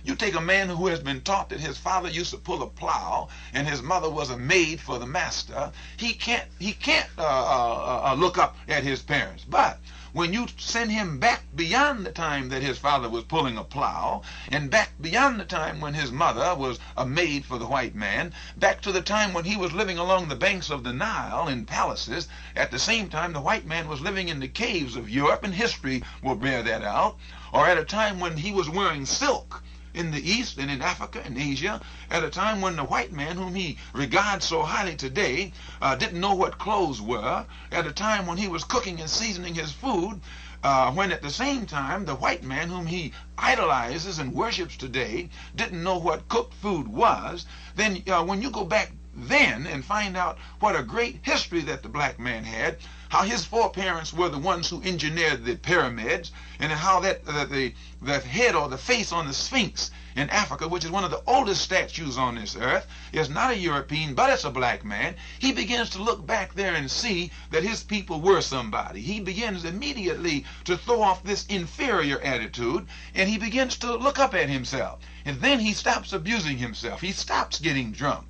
You take a man who has been taught that his father used to pull a plow and his mother was a maid for the master. He can't look up at his parents. But when you send him back beyond the time that his father was pulling a plow, and back beyond the time when his mother was a maid for the white man, back to the time when he was living along the banks of the Nile in palaces, at the same time the white man was living in the caves of Europe, and history will bear that out, or at a time when he was wearing silk in the East and in Africa and Asia, at a time when the white man, whom he regards so highly today, didn't know what clothes were, at a time when he was cooking and seasoning his food, when at the same time the white man, whom he idolizes and worships today, didn't know what cooked food was, then when you go back then and find out what a great history that the black man had, how his foreparents were the ones who engineered the pyramids, and how that the head or the face on the Sphinx in Africa, which is one of the oldest statues on this earth, is not a European, but it's a black man. He begins to look back there and see that his people were somebody. He begins immediately to throw off this inferior attitude, and he begins to look up at himself. And then he stops abusing himself. He stops getting drunk.